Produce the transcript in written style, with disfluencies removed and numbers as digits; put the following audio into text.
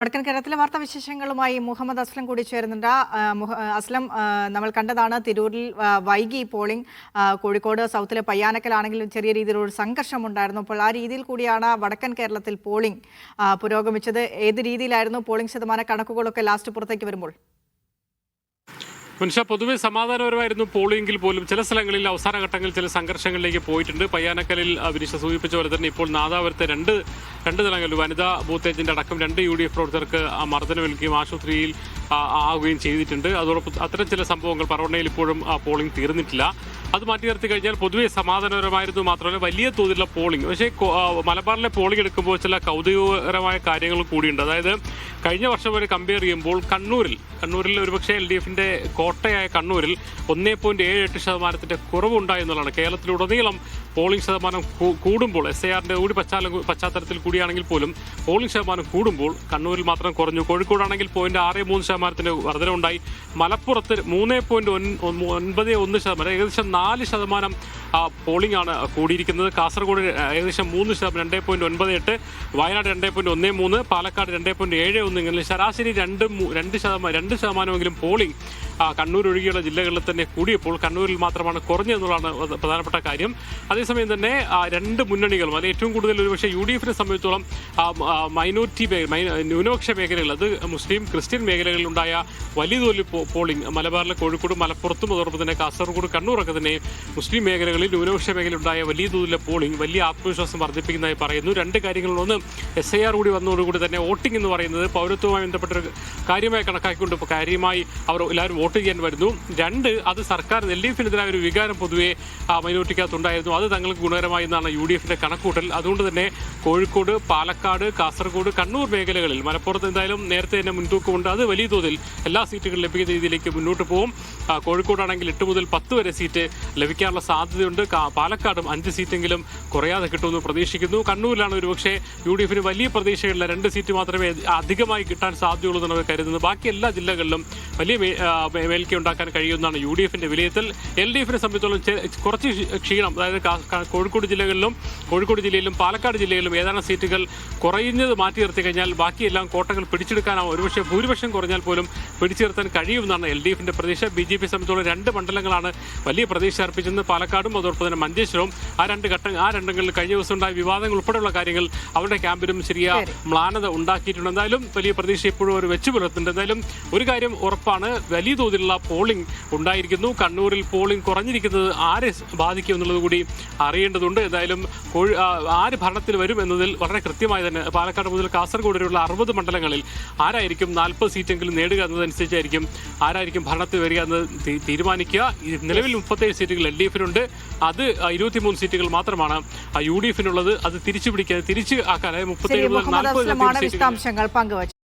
വടക്കൻ കേരളത്തിലെ വാർത്താവിശേഷങ്ങളുമായി മുഹമ്മദ് അസ്ലം കൂടി ചേരുന്നുണ്ട്. അസ്ലം, നമ്മൾ കണ്ടതാണ് തിരൂരിൽ വൈകി പോളിംഗ്. കോഴിക്കോട് സൗത്തിലെ പയ്യാനക്കലാണെങ്കിലും ചെറിയ രീതിയിലൊരു സംഘർഷമുണ്ടായിരുന്നു. അപ്പോൾ ആ രീതിയിൽ കൂടിയാണ് വടക്കൻ കേരളത്തിൽ പോളിംഗ് പുരോഗമിച്ചത്. ഏത് രീതിയിലായിരുന്നു പോളിംഗ് ശതമാന കണക്കുകളൊക്കെ ലാസ്റ്റ് പുറത്തേക്ക് വരുമ്പോൾ? മനുഷ്യ പൊതുവെ സമാധാനപരമായിരുന്നു പോളിംഗിൽ പോലും ചില സ്ഥലങ്ങളിൽ അവസാന ഘട്ടങ്ങളിൽ ചില സംഘർഷങ്ങളിലേക്ക് പോയിട്ടുണ്ട്. പയ്യാനക്കലിൽ വിനിഷ സൂചിപ്പിച്ച പോലെ തന്നെ ഇപ്പോൾ നാദാപുരത്തെ രണ്ട് തലങ്ങളിൽ വനിതാ ബൂത്ത് ഏജന്റ് അടക്കം 2 UDF പ്രവർത്തകർക്ക് മർദ്ദനമേൽക്കുകയും ആശുപത്രിയിൽ ആവുകയും ചെയ്തിട്ടുണ്ട്. അതോടൊപ്പം അത്തരം ചില സംഭവങ്ങൾ പറവണ്ണയിൽ ഇപ്പോഴും പോളിംഗ് തീർന്നിട്ടില്ല. അത് മാറ്റി നിർത്തി കഴിഞ്ഞാൽ പൊതുവെ സമാധാനപരമായിരുന്നു. മാത്രമല്ല വലിയ തോതിലുള്ള പോളിംഗ്. പക്ഷേ മലബാറിലെ പോളിംഗ് എടുക്കുമ്പോൾ ചില കൗതുകകരമായ കാര്യങ്ങൾ കൂടിയുണ്ട്. അതായത് കഴിഞ്ഞ വർഷം വരെ കമ്പയർ ചെയ്യുമ്പോൾ കണ്ണൂരിൽ ഒരുപക്ഷെ LDFന്റെ കോട്ടയായ കണ്ണൂരിൽ 1.78% കുറവുണ്ടായി എന്നുള്ളതാണ്. കേരളത്തിലുടനീളം പോളിംഗ് ശതമാനം കൂടുമ്പോൾ SIRന്റെ കൂടി പശ്ചാത്തലത്തിൽ കൂടിയാണെങ്കിൽ പോലും പോളിംഗ് ശതമാനം കൂടുമ്പോൾ കണ്ണൂരിൽ മാത്രം കുറഞ്ഞു. കോഴിക്കോടാണെങ്കിൽ 0.63% വർധനവുണ്ടായി. മലപ്പുറത്ത് 3.91%, ഏകദേശം 4% പോളിംഗ് ആണ് കൂടിയിരിക്കുന്നത്. കാസർഗോഡ് ഏകദേശം 3%, 2.98%, വയനാട് 2.13%, പാലക്കാട് 2.71%. ഇങ്ങനെ ശരാശരി 2% പോളിംഗ് കണ്ണൂർ ഒഴികെയുള്ള ജില്ലകളിൽ തന്നെ കൂടിയപ്പോൾ കണ്ണൂരിൽ മാത്രമാണ് കുറഞ്ഞെന്നുള്ളതാണ് പ്രധാനപ്പെട്ട കാര്യം. അതേസമയം തന്നെ 2 മുന്നണികളും അത് ഏറ്റവും കൂടുതൽ ഒരുപക്ഷെ UDFനെ സംബന്ധിച്ചോളം ന്യൂനപക്ഷ മേഖലകൾ, അത് മുസ്ലിം ക്രിസ്ത്യൻ മേഖലകളിലുണ്ടായ വലിയ തോതിൽ പോളിംഗ് മലബാറിലെ കോഴിക്കോട് മലപ്പുറത്തും അതോടൊപ്പം തന്നെ കാസർഗോഡ് കണ്ണൂരൊക്കെ തന്നെ മുസ്ലിം മേഖലകളിൽ ന്യൂനപക്ഷ മേഖലയിലുണ്ടായ വലിയ തോതിലെ പോളിംഗ് വലിയ ആത്മവിശ്വാസം വർദ്ധിപ്പിക്കുന്നതായി പറയുന്നു. 2 കാര്യങ്ങളൊന്ന് SIR കൂടി വന്നതോടുകൂടി തന്നെ വോട്ടിംഗ് എന്ന് പറയുന്നത് പൗരത്വവുമായി ബന്ധപ്പെട്ടൊരു കാര്യമായി കണക്കാക്കിക്കൊണ്ട് കാര്യമായി അവർ എല്ലാവരും വോട്ട് ചെയ്യാൻ വരുന്നു. 2, അത് സർക്കാർ LDFനെതിരായ ഒരു വികാരം പൊതുവെ മൈനോറിറ്റിക്കകത്തുണ്ടായിരുന്നു. അത് തങ്ങൾക്ക് ഗുണകരമായി എന്നാണ് UDFന്റെ കണക്കൂട്ടൽ. അതുകൊണ്ട് തന്നെ കോഴിക്കോട്, പാലക്കാട്, കാസർഗോഡ്, കണ്ണൂർ മേഖലകളിൽ മലപ്പുറത്ത് എന്തായാലും നേരത്തെ തന്നെ മുൻതൂക്കമുണ്ട്. അത് വലിയ തോതിൽ എല്ലാ സീറ്റുകളും ലഭിക്കുന്ന രീതിയിലേക്ക് മുന്നോട്ട് പോകും. കോഴിക്കോടാണെങ്കിൽ 8 മുതൽ 10 വരെ സീറ്റ് ലഭിക്കാനുള്ള സാധ്യതയുണ്ട്. പാലക്കാടും 5 സീറ്റെങ്കിലും കുറയാതെ കിട്ടുമെന്ന് പ്രതീക്ഷിക്കുന്നു. കണ്ണൂരിലാണ് ഒരുപക്ഷെ UDFന് വലിയ പ്രതീക്ഷകളില്ല, 2 സീറ്റ് മാത്രമേ അധികമായി കിട്ടാൻ സാധ്യതയുള്ളൂ എന്നാണ് കരുതുന്നത്. ബാക്കി എല്ലാ ജില്ലകളിലും വലിയ മേൽക്കൈ ഉണ്ടാക്കാൻ കഴിയുമെന്നാണ് UDFന്റെ വിലയിരുത്തൽ. LDFനെ സംബന്ധിച്ചോളം കുറച്ച് ക്ഷീണം, അതായത് കോഴിക്കോട് ജില്ലയിലും പാലക്കാട് ജില്ലയിലും ഏതാനും സീറ്റുകൾ കുറയുന്നത് മാറ്റി നിർത്തി കഴിഞ്ഞാൽ ബാക്കിയെല്ലാം കോട്ടകൾ പിടിച്ചെടുക്കാനാവും. ഒരുപക്ഷെ ഭൂരിപക്ഷം കുറഞ്ഞാൽ പോലും പിടിച്ചു നിർത്താൻ കഴിയുമെന്നാണ് LDFന്റെ പ്രതീക്ഷ. BJP സംബന്ധിച്ചോളം 2 മണ്ഡലങ്ങളാണ് വലിയ പ്രതീക്ഷ അർപ്പിച്ചത്, പാലക്കാടും അതോടൊപ്പം തന്നെ മഞ്ചേശ്വരവും. ആ രണ്ടിടങ്ങളിൽ കഴിഞ്ഞ ദിവസം ഉണ്ടായ വിവാദങ്ങൾ ഉൾപ്പെടെയുള്ള കാര്യങ്ങൾ അവരുടെ ക്യാമ്പിലും ചെറിയ മ്ലാനത ഉണ്ടാക്കിയിട്ടുണ്ട്. എന്തായാലും വലിയ പ്രതീക്ഷ ഇപ്പോഴും അവർ വെച്ചു പുലർത്തുന്നുണ്ട്. എന്തായാലും ഒരു കാര്യം ഉറപ്പാണ്, വലിയ തോതിലുള്ള പോളിംഗ് ഉണ്ടായിരിക്കുന്നു. കണ്ണൂരിൽ പോളിംഗ് കുറഞ്ഞിരിക്കുന്നത് ആരെ ബാധിക്കും എന്നുള്ളത് കൂടി അറിയേണ്ടതുണ്ട്. എന്തായാലും ആര് ഭരണത്തിൽ വരും എന്നതിൽ വളരെ കൃത്യമായി തന്നെ പാലക്കാട് മുതൽ കാസർഗോഡ് വരെയുള്ള 60 മണ്ഡലങ്ങളിൽ ആരായിരിക്കും 40 സീറ്റെങ്കിലും നേടുക എന്നതനുസരിച്ചായിരിക്കും ആരായിരിക്കും ഭരണത്തിൽ വരിക എന്ന് തീരുമാനിക്കുക. നിലവിൽ 37 സീറ്റുകൾ LDFനുണ്ട്. അത് 23 സീറ്റുകൾ മാത്രമാണ് UDFനുള്ളത്. അത് തിരിച്ചു ആക്കാൻ 37 മുതൽ 40 വിശദാംശങ്ങൾ പങ്കുവച്ചു.